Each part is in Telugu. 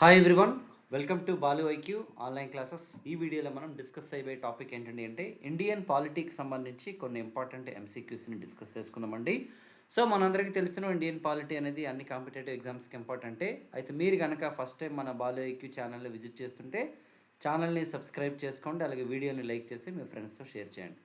Hi everyone, welcome to Balu IQ online classes. ఈ వీడియోలో మనం డిస్కస్ అయ్యే టాపిక్ ఏంటండి అంటే ఇండియన్ పాలిటిక్స్ సంబంధించి కొన్ని ఇంపార్టెంట్ ఎంసీక్యూస్ని డిస్కస్ చేసుకుందామండి. సో మనందరికీ తెలిసిన ఇండియన్ పాలిటీ అనేది అన్ని కాంపిటేటివ్ ఎగ్జామ్స్కి ఇంపార్టెంటే. అయితే మీరు కనుక ఫస్ట్ టైం మన బాలు ఐక్యూ ఛానల్ని విజిట్ చేస్తుంటే ఛానల్ని సబ్స్క్రైబ్ చేసుకోండి, అలాగే వీడియోని లైక్ చేసి మీ ఫ్రెండ్స్తో షేర్ చేయండి.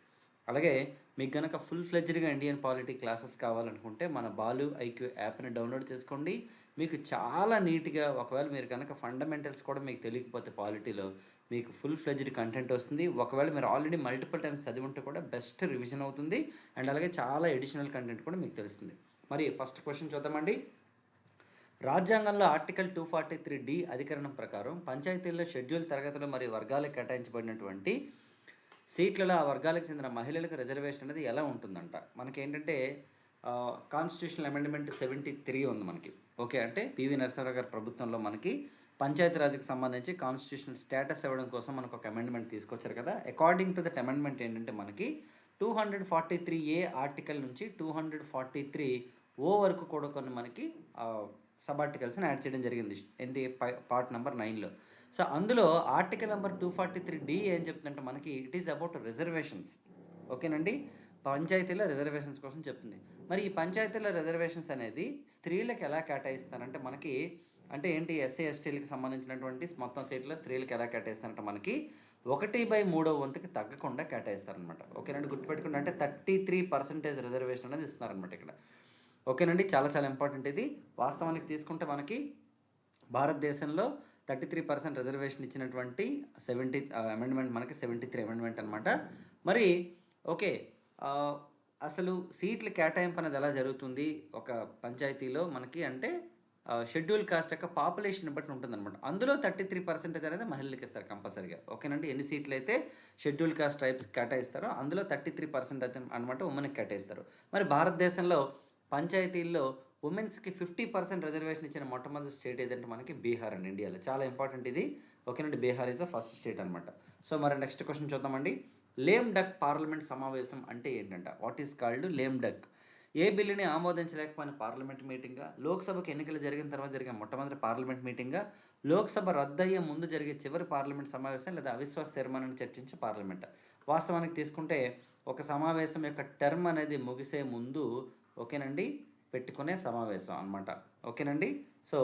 అలాగే మీకు కనుక ఫుల్ ఫ్లెడ్జ్డ్గా ఇండియన్ పాలిటీ క్లాసెస్ కావాలనుకుంటే మన బాలు ఐక్యూ యాప్ని డౌన్లోడ్ చేసుకోండి. మీకు చాలా నీట్గా, ఒకవేళ మీరు కనుక ఫండమెంటల్స్ కూడా మీకు తెలియకపోతే పాలిటీలో మీకు ఫుల్ ఫ్లెడ్జ్డ్ కంటెంట్ వస్తుంది. ఒకవేళ మీరు ఆల్రెడీ మల్టిపుల్ టైమ్స్ చదివి ఉంటే కూడా బెస్ట్ రివిజన్ అవుతుంది. అండ్ అలాగే చాలా ఎడిషనల్ కంటెంట్ కూడా మీకు తెలుస్తుంది. మరి ఫస్ట్ క్వశ్చన్ చూద్దామండి. రాజ్యాంగంలో ఆర్టికల్ 243D అధికరణం ప్రకారం పంచాయతీల్లో షెడ్యూల్ తరగతులు మరియు వర్గాలకు కేటాయించబడినటువంటి సీట్లలో ఆ వర్గాలకు చెందిన మహిళలకు రిజర్వేషన్ అనేది ఎలా ఉంటుందంట. మనకేంటంటే కాన్స్టిట్యూషనల్ అమెండ్మెంట్ 73 ఉంది మనకి. ఓకే, అంటే పివి నరసింహారావు గారి ప్రభుత్వంలో మనకి పంచాయతీరాజ్కి సంబంధించి కాన్స్టిట్యూషనల్ స్టేటస్ ఇవ్వడం కోసం మనకు ఒక అమెండ్మెంట్ తీసుకొచ్చారు కదా. అకార్డింగ్ టు దట్ అమెండ్మెంట్ ఏంటంటే మనకి 243A ఆర్టికల్ నుంచి 243O వరకు కూడా కొన్ని మనకి సబ్ ఆర్టికల్స్ని యాడ్ చేయడం జరిగింది ఏంటి పార్ట్ నెంబర్ 9లో. సో అందులో ఆర్టికల్ నెంబర్ 243D ఏం చెప్తుందంటే మనకి ఇట్ ఈస్ అబౌట్ రిజర్వేషన్స్. ఓకేనండి, పంచాయతీలో రిజర్వేషన్స్ కోసం చెప్తుంది. మరి ఈ పంచాయతీలో రిజర్వేషన్స్ అనేది స్త్రీలకు ఎలా కేటాయిస్తారంటే మనకి, అంటే ఏంటి, ఎస్సీ ఎస్టీలకు సంబంధించినటువంటి మొత్తం సీట్లలో స్త్రీలకు ఎలా కేటాయిస్తారంటే మనకి 1/3 వంతుకి తగ్గకుండా కేటాయిస్తారనమాట. ఓకేనండి, గుర్తుపెట్టుకుంటే అంటే 33% రిజర్వేషన్ అనేది ఇస్తున్నారనమాట ఇక్కడ. ఓకేనండి, చాలా చాలా ఇంపార్టెంట్ ఇది. వాస్తవానికి తీసుకుంటే మనకి భారతదేశంలో 33% రిజర్వేషన్ ఇచ్చినటువంటి 70 అమెండ్మెంట్ మనకి 73 అమెండ్మెంట్ అనమాట. మరి ఓకే, అసలు సీట్ల కేటాయింపు అనేది ఎలా జరుగుతుంది ఒక పంచాయతీలో మనకి అంటే షెడ్యూల్ కాస్ట్ యొక్క పాపులేషన్ బట్టి ఉంటుందన్నమాట. అందులో 33% అనేది మహిళలకు ఇస్తారు కంపల్సరీగా. ఓకేనండి, ఎన్ని సీట్లు అయితే షెడ్యూల్ కాస్ట్ ట్రైబ్స్ కేటాయిస్తారో అందులో 33% అయితే అనమాట ఉమెన్కి కేటాయిస్తారు. మరి భారతదేశంలో పంచాయతీల్లో ఉమెన్స్కి 50% రిజర్వేషన్ ఇచ్చిన మొట్టమొదటి స్టేట్ ఏదంటే మనకి బీహార్ అండి, ఇండియాలో. చాలా ఇంపార్టెంట్ ఇది. ఓకేనండి, Bihar is the first state అనమాట. సో మరి నెక్స్ట్ క్వశ్చన్ చూద్దామండి. లేమ్ డక్ పార్లమెంట్ సమావేశం అంటే ఏంటంట? What is called lame duck? ఏ బిల్లుని ఆమోదించలేకపోయిన పార్లమెంట్ మీటింగ్గా, లోక్సభకు ఎన్నికలు జరిగిన తర్వాత జరిగే మొట్టమొదటి పార్లమెంట్ మీటింగ్గా, లోక్సభ రద్దయ్యే ముందు జరిగే చివరి పార్లమెంట్ సమావేశం లేదా అవిశ్వాస తీర్మానాన్ని చర్చించే పార్లమెంట్. వాస్తవానికి తీసుకుంటే ఒక సమావేశం యొక్క టర్మ్ అనేది ముగిసే ముందు ఓకేనండి పెట్టుకునే సమావేశం అనమాట. ఓకేనండి, సో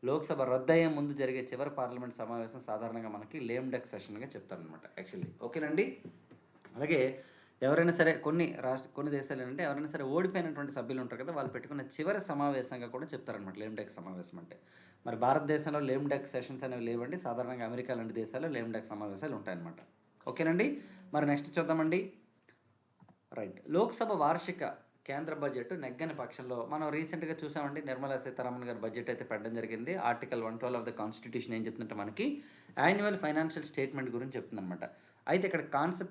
లోక్సభ రద్దయ్యే ముందు జరిగే చివరి పార్లమెంట్ సమావేశం సాధారణంగా మనకి లేమ్ డక్ సెషన్గా చెప్తారనమాట యాక్చువల్లీ. ఓకేనండి, అలాగే ఎవరైనా సరే కొన్ని దేశాలు ఏంటంటే ఎవరైనా సరే ఓడిపోయినటువంటి సభ్యులు ఉంటారు కదా, వాళ్ళు పెట్టుకున్న చివరి సమావేశంగా కూడా చెప్తారనమాట లేమ్ డక్ సమావేశం అంటే. మరి భారతదేశంలో లేమ్ డక్ సెషన్స్ అనేవి లేవండి. సాధారణంగా అమెరికా లాంటి దేశాల్లో లేమ్ డక్ సమావేశాలు ఉంటాయన్నమాట. ఓకేనండి, మరి నెక్స్ట్ చూద్దామండి. రైట్, లోక్సభ వార్షిక కేంద్ర బడ్జెట్ నెగ్గని పక్షంలో మనం రీసెంట్గా చూసామండి, నిర్మలా సీతారామన్ గారి బడ్జెట్ అయితే పెట్టడం జరిగింది. ఆర్టికల్ 112 ఆఫ్ ద కాన్స్టిట్యూషన్ ఏం చెప్తుందంటే మనకి యాన్యువల్ ఫైనాన్షియల్ స్టేట్మెంట్ గురించి చెప్తుందన్నమాట. అయితే ఇక్కడ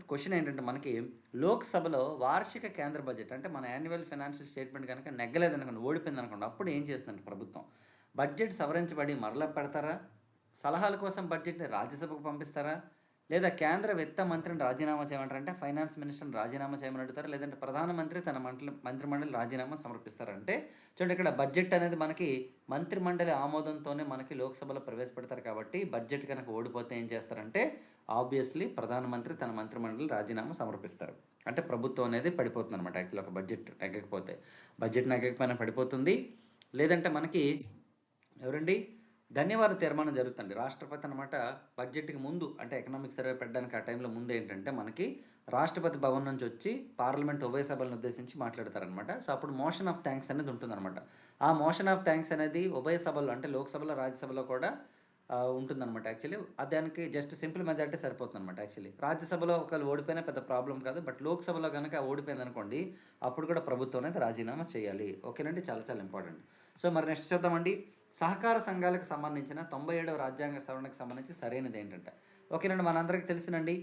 క్వశ్చన్ ఏంటంటే మనకి లోక్సభలో వార్షిక కేంద్ర బడ్జెట్ అంటే మన యాన్యువల్ ఫైనాన్షియల్ స్టేట్మెంట్ కనుక నెగ్గలేదనుకోండి, ఓడిపోయింది అనుకోండి, అప్పుడు ఏం చేస్తుందంటే ప్రభుత్వం బడ్జెట్ సవరించబడి మరలా పెడతారా, సలహాల కోసం బడ్జెట్ని రాజ్యసభకు పంపిస్తారా, లేదా కేంద్ర విత్త మంత్రిని రాజీనామా చేయమంటారు, అంటే ఫైనాన్స్ మినిస్టర్ని రాజీనామా చేయమని అడుగుతారు, లేదంటే ప్రధానమంత్రి తన మంత్రిమండలి రాజీనామా సమర్పిస్తారంటే చూడండి, ఇక్కడ బడ్జెట్ అనేది మనకి మంత్రిమండలి ఆమోదంతోనే మనకి లోక్సభలో ప్రవేశపెడతారు. కాబట్టి బడ్జెట్ కనుక ఓడిపోతే ఏం చేస్తారంటే ఆబ్వియస్లీ ప్రధానమంత్రి తన మంత్రిమండలి రాజీనామా సమర్పిస్తారు. అంటే ప్రభుత్వం అనేది పడిపోతుంది అనమాట. యాక్చువల్లీ ఒక బడ్జెట్ నెగ్గకపోయినా పడిపోతుంది. లేదంటే మనకి ఎవరండి ధన్యవాద తీర్మానం జరుగుతుంది. రాష్ట్రపతి అనమాట బడ్జెట్కి ముందు అంటే ఎకనామిక్ సర్వే పెట్టడానికి ఆ టైంలో ముందు ఏంటంటే మనకి రాష్ట్రపతి భవన్ నుంచి వచ్చి పార్లమెంట్ ఉభయ సభలను ఉద్దేశించి మాట్లాడతారనమాట. సో అప్పుడు మోషన్ ఆఫ్ థ్యాంక్స్ అనేది ఉంటుందన్నమాట. ఆ మోషన్ ఆఫ్ థ్యాంక్స్ అనేది ఉభయ సభల్లో అంటే లోక్సభలో రాజ్యసభలో కూడా ఉంటుందన్నమాట. యాక్చువల్లీ దానికి జస్ట్ సింపుల్ మెజారిటీ సరిపోతుంది అనమాట. యాక్చువల్లీ రాజ్యసభలో ఒకవేళ ఓడిపోయినా పెద్ద ప్రాబ్లం కాదు, బట్ లోక్సభలో కనుక ఓడిపోయింది అనుకోండి, అప్పుడు కూడా ప్రభుత్వం అనేది రాజీనామా చేయాలి. ఓకేనండి, చాలా చాలా ఇంపార్టెంట్. సో మరి నెక్స్ట్ చూద్దామండి. సహకార సంఘాలకు సంబంధించిన 97వ రాజ్యాంగ సవరణకు సంబంధించి సరైనది ఏంటంటే, ఓకేనండి, మనందరికీ తెలిసినండి.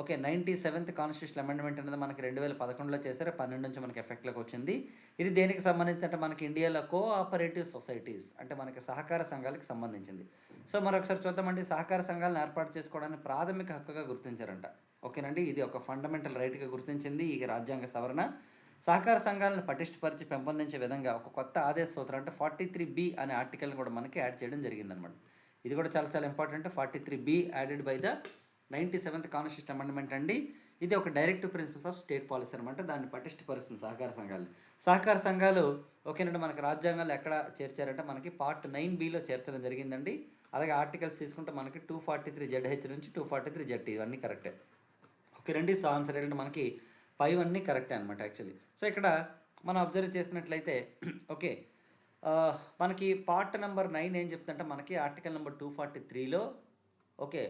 ఓకే, 97th కాన్స్టిట్యూషన్ అమెండ్మెంట్ అనేది మనకి 2011లో చేశారు. 12 నుంచి మనకి ఎఫెక్ట్లోకి వచ్చింది. ఇది దేనికి సంబంధించి అంటే మనకి ఇండియాలో కోఆపరేటివ్ సొసైటీస్ అంటే మనకి సహకార సంఘాలకు సంబంధించింది. సో మరొకసారి చూద్దామండి. సహకార సంఘాలను ఏర్పాటు చేసుకోవడానికి ప్రాథమిక హక్కుగా గుర్తించారంట. ఓకేనండి, ఇది ఒక ఫండమెంటల్ రైట్గా గుర్తించింది ఈ రాజ్యాంగ సవరణ. సహకార సంఘాలను పటిష్టపరిచి పెంపొందించే విధంగా ఒక కొత్త ఆదేశ సూత్రం అంటే 43B అనే ఆర్టికల్ని కూడా మనకి యాడ్ చేయడం జరిగిందనమాట. ఇది కూడా చాలా చాలా important. 43B added by the 97th constitution amendment అండి. ఇది ఒక directive principles of state policy అనమాట. దాన్ని పటిష్టపరుస్తుంది సహకార సంఘాలు ఓకేనండి. మనకి రాజ్యాంగాలు ఎక్కడ చేర్చారంటే మనకి పార్ట్ 9Bలో చేర్చడం జరిగిందండి. అలాగే ఆర్టికల్స్ తీసుకుంటే మనకి 243ZH నుంచి 243ZT ఇవన్నీ కరెక్టే. ఓకేనండి. సో ఆన్సర్ ఏంటంటే మనకి 5 అన్నీ కరెక్టే అనమాట యాక్చువల్లీ. సో ఇక్కడ మనం అబ్జర్వ్ చేసినట్లయితే ఓకే, మనకి పార్ట్ నెంబర్ 9 ఏం చెప్తుందంటే మనకి ఆర్టికల్ నెంబర్ 243లో ఓకే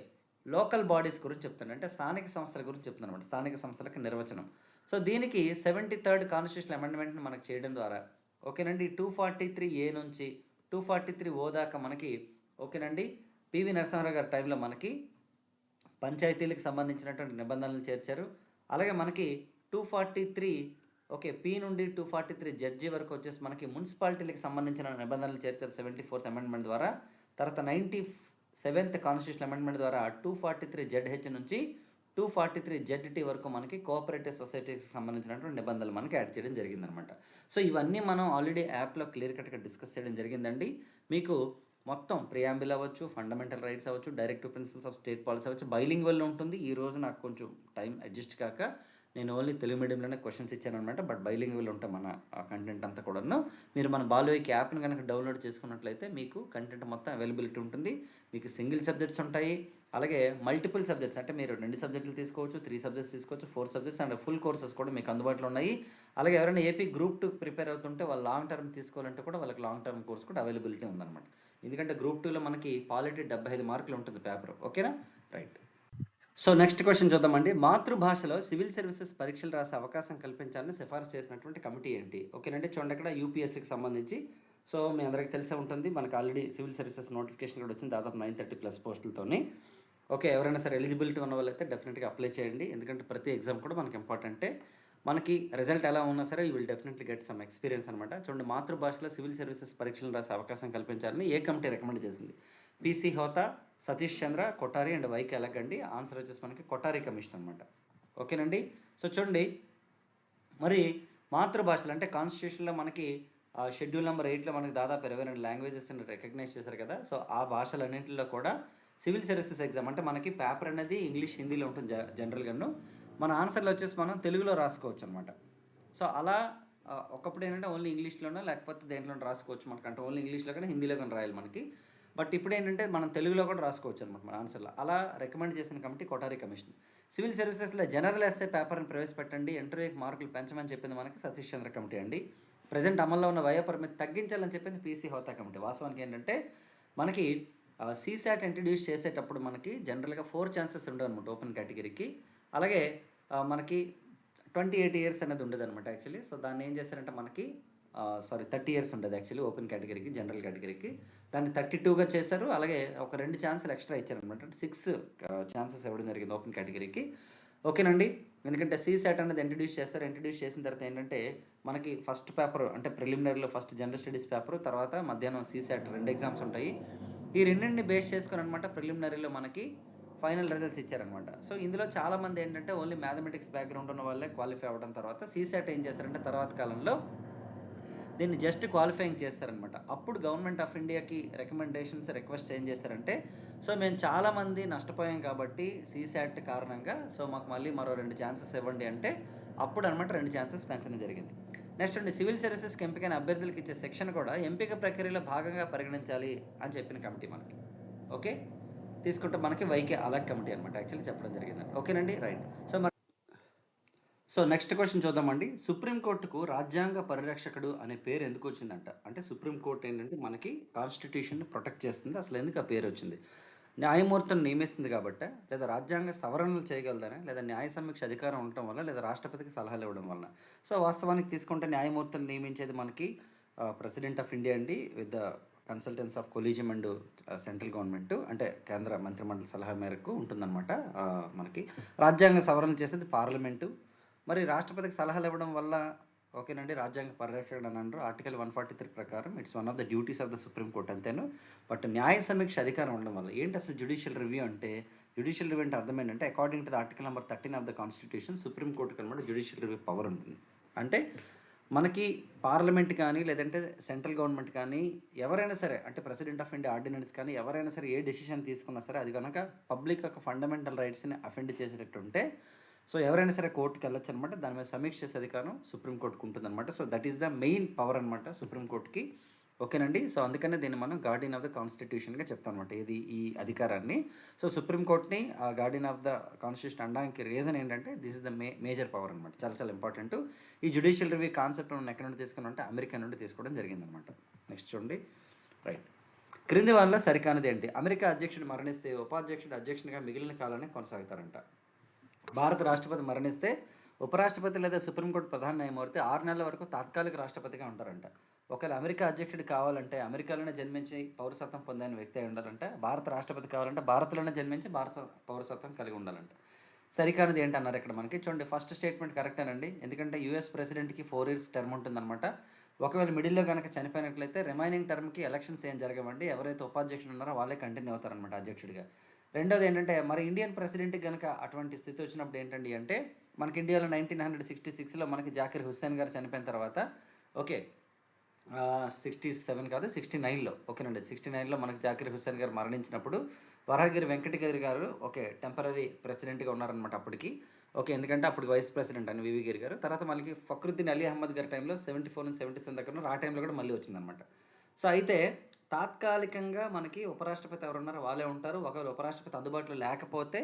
లోకల్ బాడీస్ గురించి చెప్తాను, అంటే స్థానిక సంస్థల గురించి చెప్తున్నాను అనమాట. స్థానిక సంస్థలకు నిర్వచనం. సో దీనికి 73rd కాన్స్టిట్యూషన్ అమెండ్మెంట్ని మనకు చేయడం ద్వారా ఓకేనండి 243A నుంచి 243O దాకా మనకి ఓకేనండి పివి నరసింహారావు గారి టైంలో మనకి పంచాయతీలకు సంబంధించినటువంటి నిబంధనలు చేర్చారు. అలాగే మనకి 243 ఓకే పి నుండి 243ZG వరకు వచ్చేసి మనకి మున్సిపాలిటీలకు సంబంధించిన నిబంధనలు చేర్చారు 74th అమెండ్మెంట్ ద్వారా. తర్వాత 97th కాన్స్టిట్యూషన్ అమెండ్మెంట్ ద్వారా 243ZH నుంచి 243ZT వరకు మనకి కోఆపరేటివ్ సొసైటీకి సంబంధించినటువంటి నిబంధనలు మనకి యాడ్ చేయడం జరిగిందనమాట. సో ఇవన్నీ మనం ఆల్రెడీ యాప్లో క్లియర్ కట్గా డిస్కస్ చేయడం జరిగిందండి. మీకు మొత్తం ప్రియాంబిల్ అవ్వచ్చు, ఫండమెంటల్ రైట్స్ అవ్వచ్చు, directive principles of state policy అవ్వచ్చు, బైలింగ్వల్ ఉంటుంది. ఈరోజు నాకు కొంచెం టైం అడ్జస్ట్ కాక నేను ఓన్లీ తెలుగు మీడియంలోనే క్వశ్చన్స్ ఇచ్చాను అనమాట. బట్ బైలింగ్వల్ ఉంటాం మన కంటెంట్ అంతా కూడాను. మీరు మన బాలువైకి యాప్ని కనుక డౌన్లోడ్ చేసుకున్నట్లయితే మీకు కంటెంట్ మొత్తం అవైలబిలిటీ ఉంటుంది. మీకు సింగిల్ సబ్జెక్ట్స్ ఉంటాయి, అలాగే మల్టిపుల్ సబ్జెక్ట్స్ అంటే మీరు 2 సబ్జెక్టులు తీసుకోవచ్చు, 3 సబ్జెక్ట్స్ తీసుకోవచ్చు, 4 సబ్జెక్ట్స్ అండ్ ఫుల్ కోర్సెస్ కూడా మీకు అందుబాటులో ఉన్నాయి. అలాగే ఎవరైనా ఏపీ గ్రూప్ 2 ప్రిపేర్ అవుతుంటే వాళ్ళు లాంగ్ టర్మ్ తీసుకోవాలంటే కూడా వాళ్ళకి లాంగ్ టర్మ్ కోర్స్ కూడా అవైలబిలిటీ ఉందన్నమాట. ఎందుకంటే గ్రూప్ 2లో మనకి పాలిటీ 75 మార్కులు ఉంటుంది పేపర్. ఓకేనా, రైట్. సో నెక్స్ట్ క్వశ్చన్ చూద్దామండి. మాతృభాషలో సివిల్ సర్వీసెస్ పరీక్షలు రాసే అవకాశం కల్పించాలని సిఫారసు చేసినటువంటి కమిటీ ఏంటి? ఓకేనండి, చూడండి ఇక్కడ యూపీఎస్సీకి సంబంధించి. సో మీ అందరికీ తెలిసే ఉంటుంది, మనకు ఆల్రెడీ సివిల్ సర్వీసెస్ నోటిఫికేషన్ కూడా వచ్చింది దాదాపు 930+ పోస్టులతోని. ఓకే, ఎవరైనా సరే ఎలిజిబిలిటీ ఉన్న వాళ్ళైతే డెఫినెట్గా అప్లై చేయండి. ఎందుకంటే ప్రతి ఎగ్జామ్ కూడా మనకి ఇంపార్టెంటే. మనకి రిజల్ట్ ఎలా ఉన్నా సరే you will definitely get some experience అనమాట. చూడండి, మాతృభాషలో సివిల్ సర్వీసెస్ పరీక్షలు రాసే అవకాశం కల్పించాలని ఏ కమిటీ రికమెండ్ చేసింది? PC Hota, Satish Chandra, Kothari and YK ఎలగండి. ఆన్సర్ వచ్చేసి మనకి కొఠారి కమిషన్ అనమాట. ఓకేనండి. సో చూడండి, మరి మాతృభాషలు అంటే కాన్స్టిట్యూషన్లో మనకి షెడ్యూల్ నెంబర్ 8లో మనకి దాదాపు 22 లాంగ్వేజెస్ని రికగ్నైజ్ చేశారు కదా. సో ఆ భాషలన్నింటిలో కూడా సివిల్ సర్వీసెస్ ఎగ్జామ్ అంటే మనకి పేపర్ అనేది ఇంగ్లీష్, హిందీలో ఉంటుంది జనరల్గాను. మన ఆన్సర్లు వచ్చేసి మనం తెలుగులో రాసుకోవచ్చు అనమాట. సో అలా ఒకప్పుడు ఏంటంటే ఓన్లీ ఇంగ్లీష్లోనో లేకపోతే దేంట్లో రాసుకోవచ్చు మనకంటే, ఓన్లీ ఇంగ్లీష్లో కానీ హిందీలో కానీ రాయాలి మనకి. బట్ ఇప్పుడు ఏంటంటే మనం తెలుగులో కూడా రాసుకోవచ్చు అనమాట మన ఆన్సర్లో. అలా రికమెండ్ చేసిన కమిటీ కొఠారి కమిషన్. సివిల్ సర్వీసెస్లో జనరల్ ఎస్ఏ పేపర్ని ప్రవేశపెట్టండి, ఇంటర్వ్యూకి మార్కులు పెంచమని చెప్పింది మనకి సతీష్ చంద్ర కమిటీ అండి. ప్రజెంట్ అమల్లో ఉన్న వయోపరిమితి తగ్గించాలని చెప్పింది పీసీ హోతా కమిటీ. వాస్తవానికి ఏంటంటే మనకి సీసాట్ ఇంట్రడ్యూస్ చేసేటప్పుడు మనకి జనరల్గా 4 ఛాన్సెస్ ఉండవు అనమాట ఓపెన్ కేటగిరీకి. అలాగే మనకి 28 years అనేది ఉండదు అనమాట యాక్చువల్లీ. సో దాన్ని ఏం చేస్తారంటే మనకి 30 years ఉండదు యాక్చువల్లీ ఓపెన్ కేటగిరీకి, జనరల్ కేటగిరీకి. దాన్ని 32గా చేశారు. అలాగే ఒక 2 ఛాన్సులు ఎక్స్ట్రా ఇచ్చారనమాట. అంటే 6 ఛాన్సెస్ ఇవ్వడం జరిగింది ఓపెన్ కేటగిరీకి. ఓకేనండి, ఎందుకంటే సీసాట్ అనేది ఇంట్రడ్యూస్ చేస్తారు. ఇంట్రడ్యూస్ చేసిన తర్వాత ఏంటంటే మనకి ఫస్ట్ పేపర్ అంటే ప్రిలిమినరీలో ఫస్ట్ జనరల్ స్టడీస్ పేపర్, తర్వాత మధ్యాహ్నం సీసాట్ 2 ఎగ్జామ్స్ ఉంటాయి. ఈ రెండింటిని బేస్ చేసుకొని అనమాట ప్రిలిమినరీలో మనకి ఫైనల్ రిజల్ట్స్ ఇచ్చారనమాట. సో ఇందులో చాలామంది ఏంటంటే ఓన్లీ మ్యాథమెటిక్స్ బ్యాక్గ్రౌండ్ ఉన్న వాళ్ళే క్వాలిఫై అవ్వడం. తర్వాత సీసాట్ ఏం చేస్తారంటే తర్వాత కాలంలో దీన్ని జస్ట్ క్వాలిఫైయింగ్ చేస్తారనమాట. అప్పుడు గవర్నమెంట్ ఆఫ్ ఇండియాకి రికమెండేషన్స్ రిక్వెస్ట్ ఏం చేస్తారంటే, సో మేము చాలామంది నష్టపోయాం కాబట్టి సీసాట్ కారణంగా, సో మాకు మళ్ళీ మరో 2 ఛాన్సెస్ ఇవ్వండి అంటే అప్పుడు అనమాట 2 ఛాన్సెస్ పెంచడం జరిగింది. నెక్స్ట్ అండి, సివిల్ సర్వీసెస్కి ఎంపికైన అభ్యర్థులకు ఇచ్చే సెక్షన్ కూడా ఎంపిక ప్రక్రియలో భాగంగా పరిగణించాలి అని చెప్పిన కమిటీ మనకి. ఓకే, తీసుకుంటే మనకి వైకే అలగ్ కమిటీ అనమాట యాక్చువల్లీ చెప్పడం జరిగింది. ఓకేనండి, రైట్. సో నెక్స్ట్ క్వశ్చన్ చూద్దామండి. సుప్రీంకోర్టుకు రాజ్యాంగ పరిరక్షకుడు అనే పేరు ఎందుకు వచ్చిందంట? అంటే సుప్రీంకోర్టు ఏంటంటే మనకి కాన్స్టిట్యూషన్ని ప్రొటెక్ట్ చేస్తుంది. అసలు ఎందుకు ఆ పేరు వచ్చింది? న్యాయమూర్తిని నియమిస్తుంది కాబట్టి, లేదా రాజ్యాంగ సవరణలు చేయగలదనే, లేదా న్యాయ సమీక్ష అధికారం ఉండటం వల్ల, లేదా రాష్ట్రపతికి సలహాలు ఇవ్వడం వలన. సో వాస్తవానికి తీసుకుంటే న్యాయమూర్తిని నియమించేది మనకి ప్రెసిడెంట్ ఆఫ్ ఇండియా అండి, with the consultants of collegium and central government, అంటే కేంద్ర మంత్రిమండలి సలహా మేరకు ఉంటుందన్నమాట. మనకి రాజ్యాంగ సవరణలు చేసేది పార్లమెంటు. మరి రాష్ట్రపతికి సలహాలు ఇవ్వడం వల్ల ఓకేనండి రాజ్యాంగ పరిరక్షకుడు అని అంటారు. ఆర్టికల్ 143 ప్రకారం it's one of the duties of the supreme court అంతేను. బట్ న్యాయ సమీక్ష అధికారం ఉండడం వల్ల ఏంటి అసలు జ్యుడిషియల్ రివ్యూ అంటే? జ్యుడిషియల్ రివ్యూ అంటే అర్థం ఏంటంటే according to the article number 13 of the constitution సుప్రీంకోర్టుకి అనమాట జ్యుడిషియల్ రివ్యూ పవర్ ఉంటుంది. అంటే మనకి పార్లమెంట్ కానీ లేదంటే సెంట్రల్ గవర్నమెంట్ కానీ ఎవరైనా సరే అంటే ప్రెసిడెంట్ ఆఫ్ ఇండియా ఆర్డినెన్స్ కానీ ఎవరైనా సరే ఏ డెసిషన్ తీసుకున్నా సరే అది కనుక పబ్లిక్ యొక్క ఫండమెంటల్ రైట్స్ని అఫెండ్ చేసేటట్టుంటే సో ఎవరైనా సరే కోర్టుకి వెళ్ళొచ్చు అనమాట. దాని మీద సమీక్ష చేసే అధికారం సుప్రీంకోర్టుకు ఉంటుందన్నమాట. So that is the main power అనమాట సుప్రీంకోర్టుకి. ఓకేనండి. సో అందుకనే దీన్ని మనం గార్డియన్ ఆఫ్ ద కాన్స్టిట్యూషన్గా చెప్తాం అనమాట ఇది ఈ అధికారాన్ని. సో సుప్రీంకోర్టుని గార్డియన్ ఆఫ్ ద కాన్స్టిట్యూషన్ అనడానికి రీజన్ ఏంటంటే this is the major power అనమాట. చాలా చాలా ఇంపార్టెంట్. ఈ జ్యుడిషియల్ రివ్యూ కాన్సెప్ట్ మనం ఎక్కడ నుండి తీసుకున్నాం అంటే అమెరికా నుండి తీసుకోవడం జరిగిందనమాట. నెక్స్ట్ చూడండి. రైట్. క్రింది వల్ల సరికానిది ఏంటి? అమెరికా అధ్యక్షుడు మరణిస్తే ఉపాధ్యక్షుడు అధ్యక్షునిగా మిగిలిన కాలాన్ని కొనసాగుతారంట. భారత రాష్ట్రపతి మరణిస్తే ఉపరాష్ట్రపతి లేదా సుప్రీంకోర్టు ప్రధాన న్యాయమూర్తి 6 నెలల వరకు తాత్కాలిక రాష్ట్రపతిగా ఉంటారంట. ఒకవేళ అమెరికా అధ్యక్షుడు కావాలంటే అమెరికాలోనే జన్మించి పౌరసత్వం పొందిన వ్యక్తి అయి ఉండాలంట. భారత రాష్ట్రపతి కావాలంటే భారత్లోనే జన్మించి భారత పౌరసత్వం కలిగి ఉండాలంట. సరికానిది ఏంటన్నారు ఇక్కడ మనకి చూడండి. ఫస్ట్ స్టేట్మెంట్ కరెక్టేనండి. ఎందుకంటే యూఎస్ ప్రెసిడెంట్కి 4 years టర్మ్ ఉంటుందన్నమాట. ఒకవేళ మిడిల్లో కనుక చనిపోయినట్లయితే రిమైనింగ్ టర్మ్కి ఎలక్షన్స్ ఏం జరగవండి. ఎవరైతే ఉపాధ్యక్షుడు ఉన్నారో వాళ్ళే కంటిన్యూ అవుతారనమాట అధ్యక్షుడిగా. రెండోది ఏంటంటే మరి ఇండియన్ ప్రెసిడెంట్కి కనుక అటువంటి స్థితి వచ్చినప్పుడు ఏంటండి అంటే మనకి ఇండియాలో 1966లో మనకి జాకిర్ హుస్సేన్ గారు చనిపోయిన తర్వాత ఓకే 67 కాదు 69లో ఓకేనండి 69లో మనకి జాకిర్ హుస్సేన్ గారు మరణించినప్పుడు వరహగిరి వెంకటగిరి గారు ఓకే టెంపరీ ప్రెసిడెంట్గా ఉన్నారనమాట అప్పటికి. ఓకే ఎందుకంటే అప్పుడు వైస్ ప్రెసిడెంట్ అని వివి గిరి గారు. తర్వాత మనకి ఫక్రుద్దీన్ అలీ అహ్మద్ గారి టైంలో 74 నుంచి 77 దగ్గర ఉన్నారు. ఆ టైంలో కూడా మళ్ళీ వచ్చిందనమాట. సో అయితే తాత్కాలికంగా మనకి ఉపరాష్ట్రపతి ఎవరు ఉన్నారో వాళ్ళే ఉంటారు. ఒకవేళ ఉపరాష్ట్రపతి అందుబాటులో లేకపోతే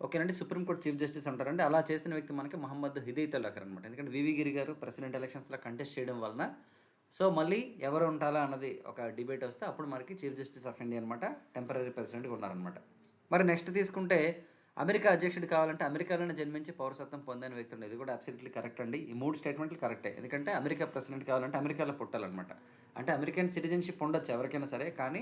ఓకేనండి సుప్రీంకోర్టు చీఫ్ జస్టిస్ ఉంటారండి. అలా చేసిన వ్యక్తి మనకి మహమ్మద్ హిదయతుల్లా గారు అనమాట. ఎందుకంటే వివి గిరి గారు ప్రెసిడెంట్ ఎలక్షన్స్లో కంటెస్ట్ చేయడం వలన సో మళ్ళీ ఎవరు ఉంటారా అన్నది ఒక డిబేట్ వస్తే అప్పుడు మనకి చీఫ్ జస్టిస్ ఆఫ్ ఇండియా అనమాట టెంపరీ ప్రెసిడెంట్గా ఉన్నారనమాట. మరి నెక్స్ట్ తీసుకుంటే అమెరికా అధ్యక్షుడు కావాలంటే అమెరికాలోనే జన్మించి పౌరసత్వం పొందిన వ్యక్తి ఉండేది. ఇది కూడా అబ్సల్యూట్లీ కరెక్ట్ అండి. ఈ 3 స్టేట్మెంట్లు కరెక్టే. ఎందుకంటే అమెరికా ప్రెసిడెంట్ కావాలంటే అమెరికాలో పుట్టాలన్నమాట. అంటే అమెరికన్ సిటిజన్షిప్ ఉండొచ్చు ఎవరికైనా సరే, కానీ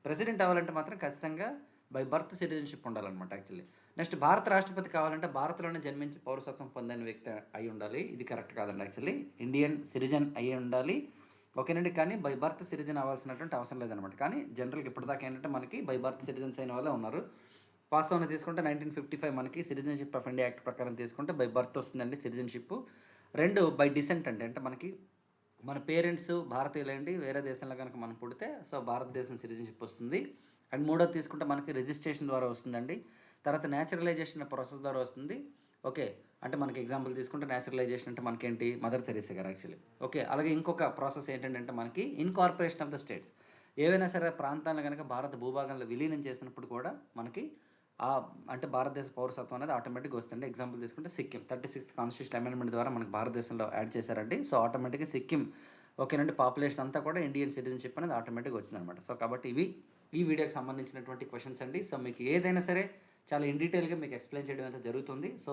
ప్రెసిడెంట్ అవ్వాలంటే మాత్రం ఖచ్చితంగా బై బర్త్ సిటిజన్షిప్ ఉండాలన్నమాట యాక్చువల్లీ. నెక్స్ట్ భారత రాష్ట్రపతి కావాలంటే భారత్లోనే జన్మించి పౌరసత్వం పొందిన వ్యక్తి అయి ఉండాలి. ఇది కరెక్ట్ కాదండి యాక్చువల్లీ. ఇండియన్ సిటిజన్ అయి ఉండాలి ఓకేనండి. కానీ బై బర్త్ సిటిజన్ అవ్వాల్సినటువంటి అవసరం లేదనమాట. కానీ జనరల్గా ఇప్పటిదాకా ఏంటంటే మనకి బై బర్త్ సిటిజన్స్ అయిన వాళ్ళే ఉన్నారు. వాస్తవంగా తీసుకుంటే 1955 మనకి సిటిజన్షిప్ ఆఫ్ ఇండియా యాక్ట్ ప్రకారం తీసుకుంటే బై బర్త్ వస్తుందండి సిటిజన్షిప్. 2 బై డిసెంట్ అంటే మనకి మన పేరెంట్స్ భారతీయులండి, వేరే దేశంలో కనుక మనం పుడితే సో భారతదేశం సిటిజన్షిప్ వస్తుంది. అండ్ 3 తీసుకుంటే మనకి రిజిస్ట్రేషన్ ద్వారా వస్తుందండి. తర్వాత న్యాచురలైజేషన్ ప్రాసెస్ ద్వారా వస్తుంది. ఓకే అంటే మనకి ఎగ్జాంపుల్ తీసుకుంటే న్యాచురలైజేషన్ అంటే మనకేంటి మదర్ తెరీసా గారు యాక్చువల్లీ. ఓకే అలాగే ఇంకొక ప్రాసెస్ ఏంటంటే మనకి ఇన్కార్పొరేషన్ ఆఫ్ ద స్టేట్స్. ఏవైనా సరే ప్రాంతాలను కనుక భారత భూభాగంలో విలీనం చేసినప్పుడు కూడా మనకి అంటే భారతదేశ పౌరసత్వం అనేది ఆటోమేటిక్గా వస్తుంది. ఎగ్జాంపుల్ తీసుకుంటే సిక్కిం 36th కాన్స్టిట్యూషన్ అమెండ్మెంట్ ద్వారా మనకు భారతదేశంలో యాడ్ చేశారండి. సో ఆటోమేటిక్గా సిక్కిం ఓకేనండి పాపులేషన్ అంతా కూడా ఇండియన్ సిటిజన్షిప్ అనేది ఆటోమేటిక్గా వచ్చిందనమాట. సో కాబట్టి ఇవి ఈ వీడియోకి సంబంధించినటువంటి క్వశ్చన్స్ అండి. సో మీకు ఏదైనా సరే చాలా ఇన్ డీటెయిల్గా మీకు ఎక్స్ప్లెయిన్ చేయడం అయితే జరుగుతుంది. సో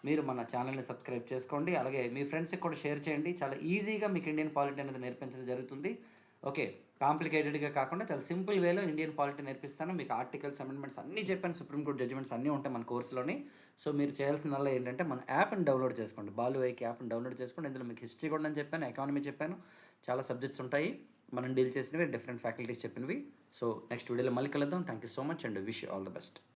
మీరు మన ఛానల్ని సబ్స్క్రైబ్ చేసుకోండి. అలాగే మీ ఫ్రెండ్స్కి కూడా షేర్ చేయండి. చాలా ఈజీగా మీకు ఇండియన్ పాలిటీ అనేది నేర్పించడం జరుగుతుంది. ఓకే కాంప్లికేటెడ్గా కాకుండా చాలా సింపుల్ వేలో ఇండియన్ పాలిటీ నేర్పిస్తాను. మీకు ఆర్టికల్స్ అమెండ్మెంట్స్ అన్నీ చెప్పాను. సుప్రీంకోర్టు జడ్జిమెంట్స్ అన్నీ ఉంటాయి మన కోర్సులోని. సో మీరు చేయాల్సిందల్లా ఏంటంటే మన యాప్ని డౌన్లోడ్ చేసుకోండి. బాలుఐకి యాప్ని డౌన్లోడ్ చేసుకోండి. ఇందులో మీకు హిస్టరీ కూడా అని చెప్పాను, ఎకానమీ చెప్పాను, చాలా సబ్జెక్ట్స్ ఉంటాయి మనం డీల్ చేసినవి, డిఫరెంట్ ఫ్యాకల్టీస్ చెప్పినవి. సో నెక్స్ట్ వీడియోలో మళ్ళీ కలుద్దాం. Thank you so much and wish all the best.